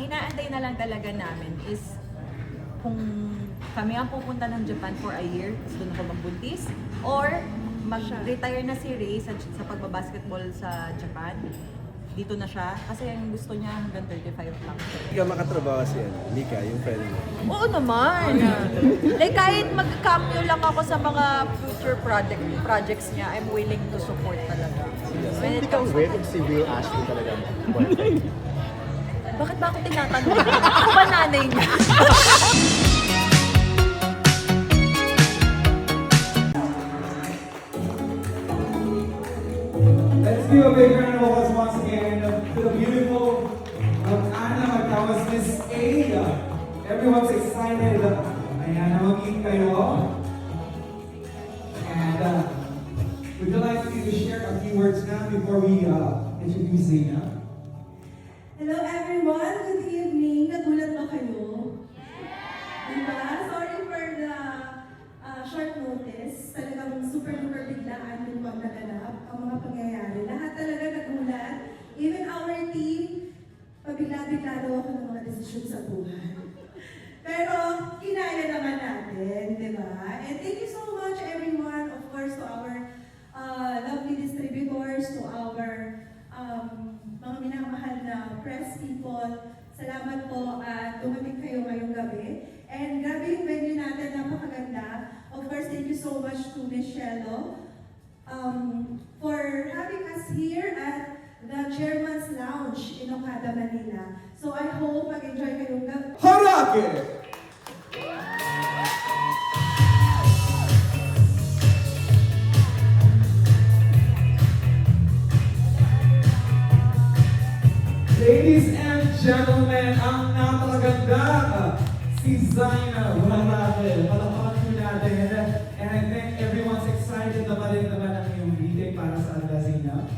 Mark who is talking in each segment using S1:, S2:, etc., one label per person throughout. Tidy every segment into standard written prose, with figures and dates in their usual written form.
S1: inaantay na lang talaga namin is kung kami ang pupunta ng Japan for a year, tapos doon ako magbuntis, or mag-retire na si Ray sa pagbabasketball sa Japan. Dito na siya, kasi ang gusto niya hanggang 35 lang.
S2: Hindi ka makatrabaho si Mika, yung friend mo.
S1: Oo naman! Like kahit mag-cameo lang ako sa mga future projects niya, I'm willing to support talaga. When
S3: Hindi
S1: it
S3: ka
S1: comes
S3: weird if si Will Ashley talaga boyfriend.
S1: Bakit ba ako tinatanong? Ako ba nanay niya?
S4: Let's give a big round of applause once again to the beautiful Anna Magtawas, Miss A. Everyone's excited. Ayan, namangin kayo. And would you like me to share a few words now before we introduce Zena?
S5: Hello everyone, good evening. Nagulat ba kayo? Diba? Sorry for the short notice. Talagang super biglaan yung mga naganap, ang mga pangyayari. Lahat talaga nagulat. Even our team, pabigla-bigla daw ako ng mga desisyon sa buhay. Pero kinaya naman natin, di ba? And thank you so much everyone, of course, to our lovely distributors, to our mga minamahal na press people. Salamat po at dumating kayo ngayong gabi. And grabe yung venue natin, napakaganda. Of course, thank you so much to Miss Shello for having us here at the Chairman's Lounge in Okada, Manila. So I hope mag-enjoy kayong gabi.
S4: Harake! Ladies and gentlemen, ang napakaganda si Zaina Harake. Palakpakan po natin. And I think everyone's excited na pa rin naman ang iyong meeting para sa Zina.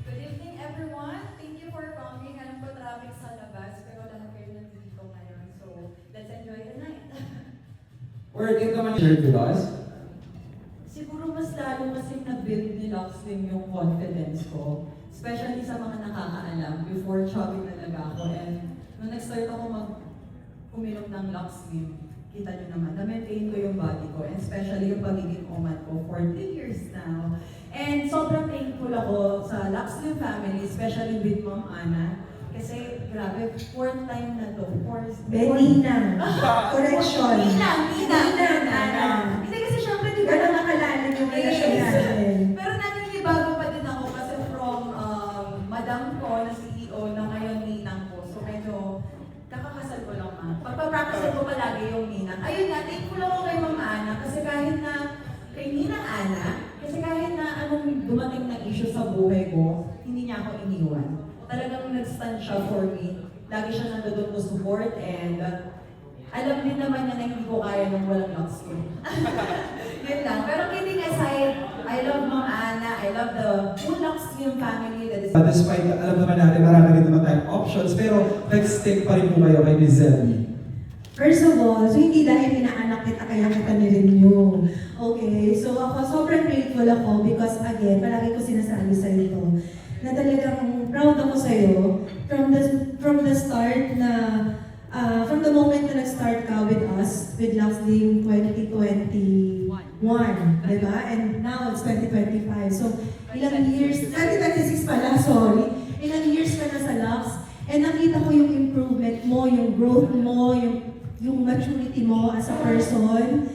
S6: Good evening, everyone. Thank you for coming. Alam ko traffic sa labas, pero lahat kayo nandito ngayon. So, let's enjoy the night.
S4: Or ito naman shared with us.
S7: Siguro mas lalo kasing na-build ni Luxlim yung confidence ko. Especially sa mga nakakaalam. Before, chubby talaga ako. And nung nag-start ako uminom ng Luxlim, kita nyo naman, na-maintain ko yung body ko. And especially yung pagiging umat ko for 3 years now. And sobrang thankful ako sa Luxlim family, especially with Mom Ana. Kasi grabe, 4th time na to.
S5: Benina. Correction.
S7: Nina. Hindi kasi syempre, di ba
S5: Gano'n nakalalim yung relasyon natin.
S7: Pero naninibago pa din ako kasi from madam ko na CEO na ngayon ninang ko. So medyo kakakasal ko lang pagpapractice ko palagi yung ninang. Ayun nga, thankful ako kay Mama Ana kasi kahit na kay Ninang Ana, kasi kahit na anong dumating na issue sa buhay ko, hindi niya ako iniwan. Talagang nag-stand siya for me. Lagi siya nandoon to support and alam din naman niya na hindi ko kaya nang walang Luxlim. Yun lang. Pero kidding aside, I love Mom Ana, I love the full Luxlim family that is...
S4: Despite alam naman natin, marami rin naman tayong options, pero nag-stick pa rin po kayo kay Miss Zelmy.
S5: First of all, so hindi dahil inaanak kita kaya kita nirenew. Okay, so ako sobrang grateful ako because again, palagi ko sinasabi sa ito na talagang proud ako sa iyo from the start na from the moment na nag-start ka with us with Luxlim 2021, diba? And now it's 2025. So ilang years, 2026 pala, sorry. Ilang years ka na sa Lux and nakita ko yung improvement mo, yung growth mo, yung maturity mo as a person.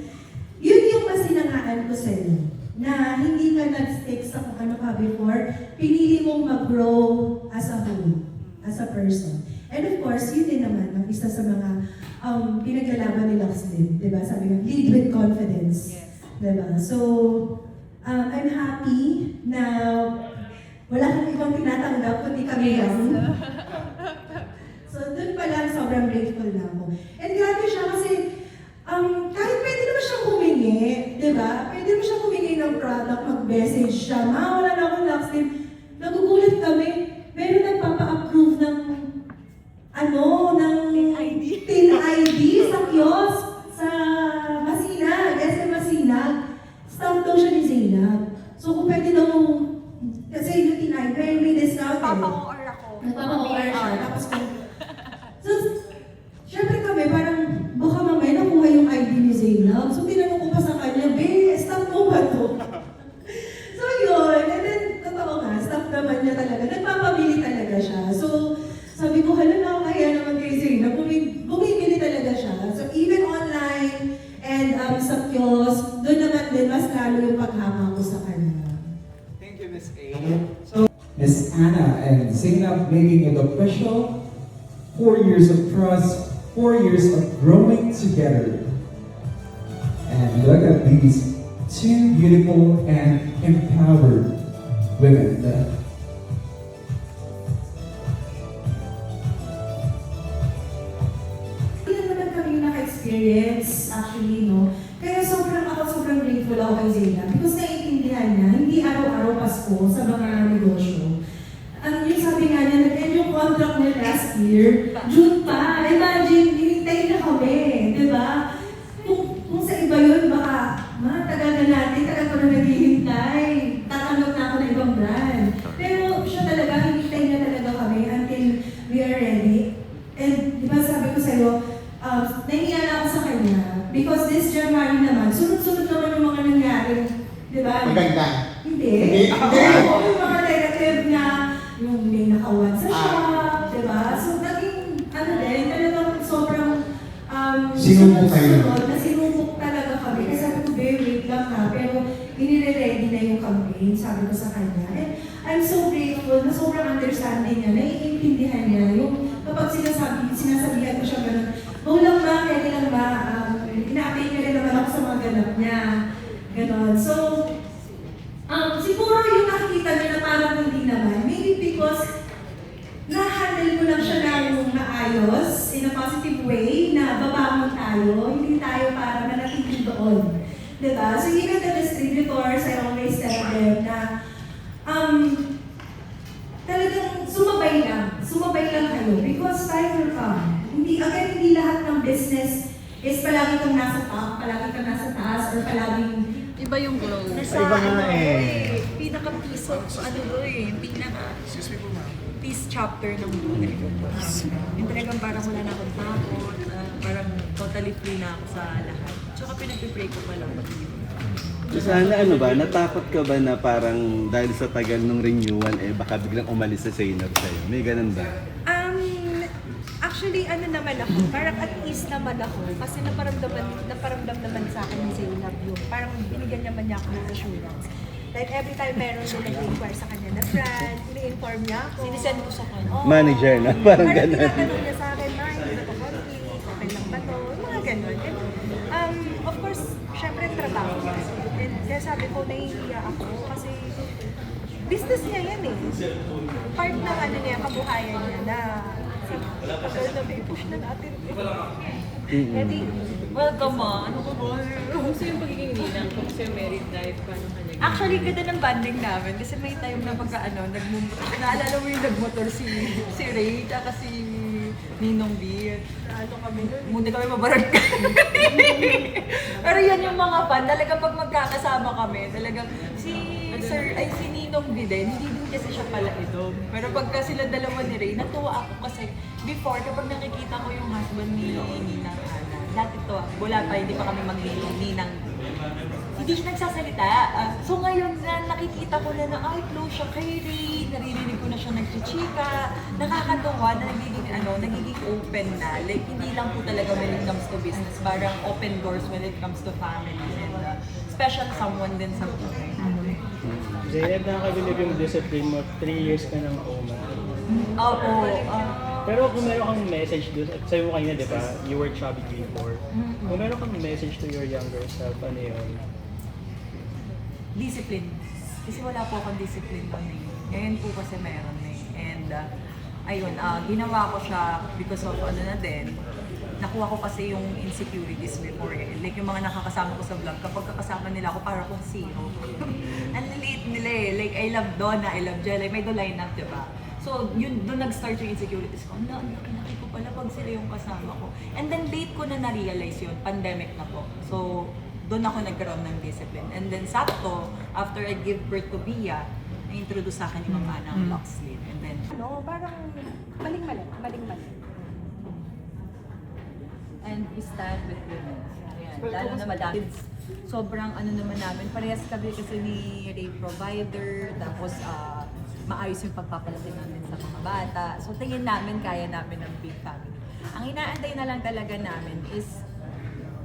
S5: Yun yung mas sinangaan ko sa iyo. Na hindi ka nag-stick sa kung ano ka before, pinili mong mag-grow as a whole, as a person. And of course, yun din naman, ang isa sa mga pinaglalaban ni Luxlim, di ba? Sabi nga, lead with confidence.
S1: Yes.
S5: Di ba? So, I'm happy na wala kang ibang tinatanggap, kundi kami lang. So, dun pa lang, sobrang grateful na ako. And grabe siya kasi, kahit pwede naman siyang humingi, di ba? Pwede naman siyang humingi ng product, mag-message siya, ma, wala na akong Luxlim. Nagugulat kami, meron nagpapa-approve ng Tin ID sa kiosk, sa Masinag, SM Masinag. Stamp daw siya ni Zainab. So kung pwede daw, kasi yung Tin ID, may discount eh.
S1: Nagpapa-OR ako.
S5: Nagpapa-OR siya. Tapos kung, so
S4: Zainab making it official. 4 years of trust, 4 years of growing together. And look at these two beautiful and empowered women.
S5: Hindi naman kami naka-experience, actually, no? Kaya sobrang grateful ako kay Zainab because naiintindihan niya, hindi araw-araw Pasko sa mga negosyo. Yung sabi nga niya, nag-end yung contract niya last year, June pa. Imagine, hinintay na kami, di ba? Kung sa iba yun, baka, tagal na natin, tagal ko na naghihintay. Tatanggap na ako ng ibang brand. Pero siya talaga, hinintay niya talaga kami until we are ready. And di ba sabi ko sa'yo, nahihiya na ako sa kanya because this January naman, sunod-sunod naman yung mga nangyari, di ba?
S3: Maganda.
S5: Hindi.
S3: Hindi.
S5: Oo, yung mga negative na yung may nakawan sa shop, di ba? So, naging, talagang sobrang
S3: Sinubok kayo.
S5: sunod-sunod na sinubok talaga kami. Kasi sabi ko, babe, wait lang ha. Pero inire-ready na yung campaign, sabi ko sa kanya. And I'm so grateful na sobrang understanding niya, naiintindihan niya. Yung kapag sinasabihan ko siya gano'n, lang ba, kaya lang ba, ina-update niya rin naman ako sa mga ganap niya. Ganon. So, siguro yung nakikita niya na parang hindi naman, maybe because na-handle ko lang siya ng maayos, in a positive way, na babangon tayo, hindi tayo para manatili doon. Diba? So even the distributors, I always tell them na talagang sumabay lang kayo because time will come. Hindi lahat ng business is palagi kang nasa top, palagi kang nasa taas, or palaging
S1: Iba yung glow.
S3: Iba nga eh.
S1: Pinaka-piece of, peace chapter ng buhay ko. Yung talagang parang wala na akong takot, parang totally free na ako sa lahat. Tsaka pinag-pray ko pa lang.
S2: Sana natakot ka ba na parang dahil sa tagal ng renewal baka biglang umalis sa Zainab sa'yo? May ganun ba?
S8: Actually, naman ako, parang at ease naman ako kasi naparamdam naman sa akin ni Zainab yung parang binigyan naman niya ako ng assurance. Like every time meron siya nag-inquire sa kanya na brand, ini-inform niya ako.
S1: Sinisend ko sa kanya.
S8: Oo.
S2: Manager na, parang ganun.
S8: tinatanong niya sa akin, hindi ba conflict, okay lang ba to, mga ganun. And, of course, syempre trabaho niya. And kaya sabi ko, nahihiya ako kasi business niya yan eh. Part ng niya, kabuhayan niya na pagkal na may push na natin. Ready?
S1: Welcome ma. Ano ko ba?
S9: Gusto yung pagiging ninang ko kasi married life, paano ka naging?
S1: Actually, ganda ng banding namin kasi may time na naalala mo yung nagmotor si Ray, tsaka si Ninong B.
S8: Ano kami nun?
S1: Muna kami mabarag. Pero yan yung mga fan, talaga pag magkakasama kami, talagang si Ninong B din, hindi din kasi siya pala ito. Pero pagka sila dalawa ni Ray, natuwa ako kasi before, kapag nakikita ko yung husband ni Ninang Ana, dati to, wala pa, hindi pa kami mag-ninang. Hindi siya nagsasalita. So ngayon na nakikita ko na ay close siya kay Ray, naririnig ko na siya nagchichika, nakakatuwa na nagiging open na. Like hindi lang po talaga when it comes to business, parang open doors when it comes to family and special someone din sa buhay.
S3: Zainab, nakakabilib yung discipline mo. 3 years ka ng OMA.
S1: Opo.
S3: Pero kung meron kang message doon, sabi mo kanina, di ba, you were chubby before. Kung meron kang message to your younger self, ano yun?
S1: Discipline. Kasi wala po akong discipline noon eh. Ngayon po kasi meron eh. And ginawa ko siya because of nakuha ko kasi yung insecurities before eh. Like yung mga nakakasama ko sa vlog, kapag kakasama nila ako, para akong zero. Ang liliit nila eh. Like, I love Donna, I love Jelly, may do line up, diba? So, doon nag-start yung insecurities ko. Ang laki ko pala pag sila yung kasama ko. And then late ko na na-realize yun, pandemic na po. So, doon ako nagkaroon ng discipline. And then sakto, after I give birth to Bia, na-introduce sa akin yung mga ng Lux Sleep. And then,
S8: Parang maling-mali.
S1: and we stand with women. Ayan, lalo na madami. Sobrang naman namin, parehas kami kasi ni Ray provider, tapos maayos yung pagpapalaki namin sa mga bata. So tingin namin, kaya namin ng big family. Ang inaantay na lang talaga namin is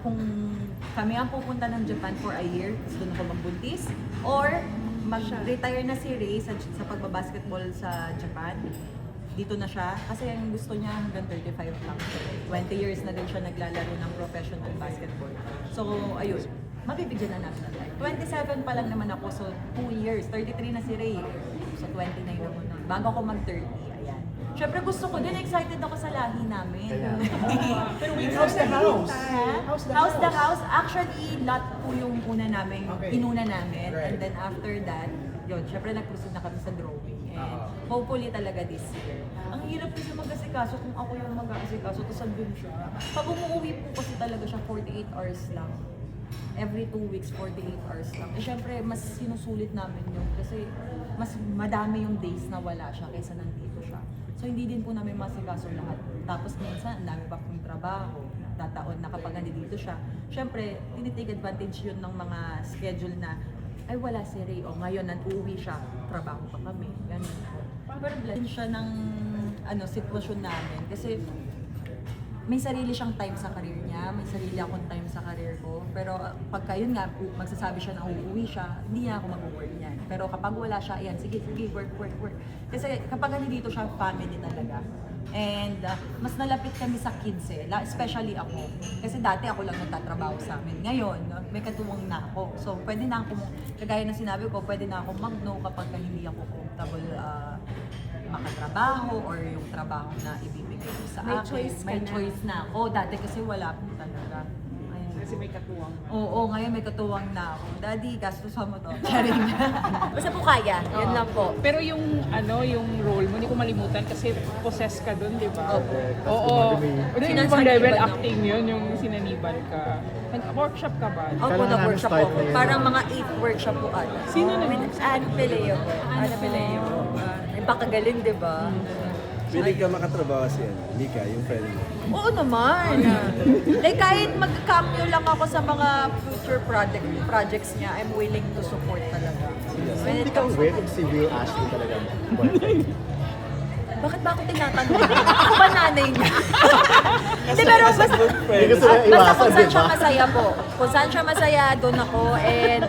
S1: kung kami ang pupunta ng Japan for a year, gusto na ko magbuntis, or mag-retire na si Ray sa pagbabasketball sa Japan, dito na siya. Kasi ang gusto niya hanggang 35 lang. 20 years na din siya naglalaro ng professional basketball. So, ayun. Mabibigyan na natin ng time. 27 pa lang naman ako, so 2 years. 33 na si Ray. So 29 ako na. Bago ako mag-30, ayan. Siyempre gusto ko din, excited ako sa lahi namin.
S3: Pero wait, how's the house?
S1: How's the house? Actually, lot po yung una namin, inuna namin. And then after that, yun, syempre nag-proceed na kami sa drawing. And hopefully talaga this year. Ang hirap kasi mag-asikaso kung ako yung mag-asikaso, tapos andun siya. Pag umuwi po kasi talaga siya 48 hours lang. Every 2 weeks, 48 hours lang. Eh syempre, mas sinusulit namin yun kasi mas madami yung days na wala siya kaysa nandito siya. So hindi din po namin masikaso lahat. Tapos minsan, ang dami pa pong trabaho. Tataon na kapag nandito siya. Syempre, tinitake advantage yun ng mga schedule na ay wala si Ray, o ngayon nag-uwi siya, trabaho pa kami. Ganun. Pero blend siya ng sitwasyon namin kasi may sarili siyang time sa career niya, may sarili akong time sa career ko. Pero pagka yun nga, magsasabi siya na uuwi siya, hindi niya ako mag-work niyan. Pero kapag wala siya, ayan, sige, work. Kasi kapag nandito siya, family talaga. And mas nalapit kami sa kids especially ako. Kasi dati ako lang nagtatrabaho sa amin. Ngayon, may katuwang na ako. So pwede na ako, kagaya na sinabi ko, pwede na ako mag-no kapag hindi ako comfortable makatrabaho or yung trabaho na ibibigay ko sa
S8: May
S1: akin.
S8: choice ka
S1: May
S8: na.
S1: choice na ako. Dati kasi wala po talaga. Ayun.
S9: Kasi may katuwang.
S1: Oo, ngayon may katuwang na ako. Daddy, gastusan mo to. Charing. Basta po kaya. Yun lang po.
S9: Pero yung yung role mo, hindi ko malimutan kasi possess ka dun, di ba?
S1: Opo.
S9: Oo. Ano yung ibang
S1: Sinasaniban
S9: level
S1: ako.
S9: acting yun, yung sinanibal ka. Nag-workshop ka ba?
S1: Opo, nag-workshop po ako. Parang mga 8 workshop po ata.
S9: Sino na?
S1: With Anne Peleo po. Anne Peleo. Ay, baka galing, di ba?
S2: Pili ka makatrabaho si Mika, yung friend mo.
S1: Oo naman. Like kahit mag-cameo lang ako sa mga future projects niya, I'm willing to support talaga. When it
S10: Hindi ka
S1: comes
S10: aware kung si Will Ashley talaga ang boyfriend.
S1: bakit ba ako tinatanong? Ako ba nanay niya? Hindi, pero basta,
S10: Hindi ko sila
S1: basta
S10: iwasan,
S1: kung
S10: di
S1: saan siya
S10: ba?
S1: masaya po. Kung saan siya masaya, doon ako. And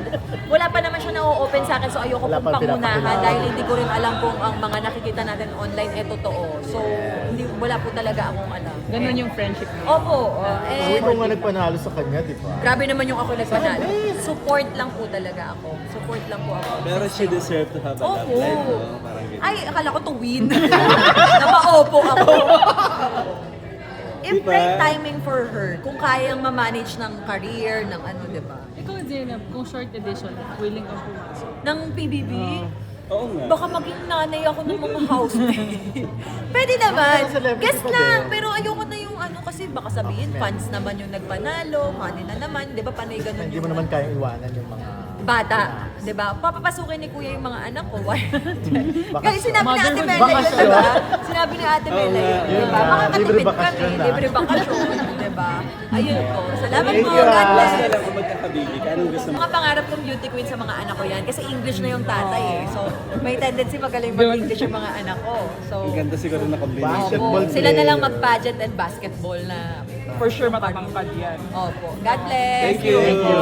S1: wala pa naman siya na-open sa akin, so ayoko
S10: Wala
S1: pong
S10: pa
S1: pangunahan
S10: pinapakilala.
S1: dahil hindi ko rin alam kung ang mga nakikita natin online ay totoo. So, wala po talaga akong alam.
S9: Ganun yung friendship mo.
S1: Opo.
S10: Kasi ikaw nga nagpanalo sa kanya, di ba?
S1: Grabe naman yung ako nagpanalo. Support lang po talaga ako. Support lang po ako.
S2: Pero she deserve to have a love
S1: Opo.
S2: life, no? Parang ganyan.
S1: Ay, akala ko to win. Napa-opo ako. If
S2: Diba?
S1: right timing for her, kung kayang ma-manage ng career, ng ano, di ba?
S9: Ikaw, Zainab, kung short edition, willing kang pumasok.
S1: Ng PBB,
S2: Oo nga.
S1: baka maging nanay ako ng mga housemate. Pwede naman.
S10: Celebrity
S1: Guess
S10: pa
S1: lang.
S10: din.
S1: Pero ayoko na yung ano, kasi baka sabihin, fans naman yung nagpanalo, money na naman, di ba? Panay ganun
S10: Hindi
S1: yung
S10: mo naman kayang iwanan yung mga...
S1: bata, 'di ba? Papapasukin ni Kuya yung mga anak ko. Why?
S10: Bakasyon.
S1: Guys, sinabi ni Ate Mela yun,
S10: Bakasyon.
S1: 'di ba? Sinabi ni Ate Mela yun,
S2: Oo
S1: 'di
S10: nga.
S1: ba?
S10: Libre
S1: Makakatipid
S10: bakasyon
S1: kami,
S10: na.
S1: libre bakasyon, 'di ba? Ayun po. Salamat
S10: Thank
S1: po,
S10: you.
S1: God
S2: Last
S1: bless.
S2: na lang kung magkakabili ka, anong gusto mo?
S1: Mga pangarap kong beauty queen sa mga anak ko yan kasi English na yung tatay eh. So, may tendency magaling mag-English yung mga anak ko. So,
S2: Ang ganda siguro na combination.
S10: Basketball
S1: opo, sila na lang
S10: player.
S1: mag-pageant and basketball na
S9: For sure, matatangkad yan.
S1: Opo. God bless.
S2: Thank you.
S10: Thank you.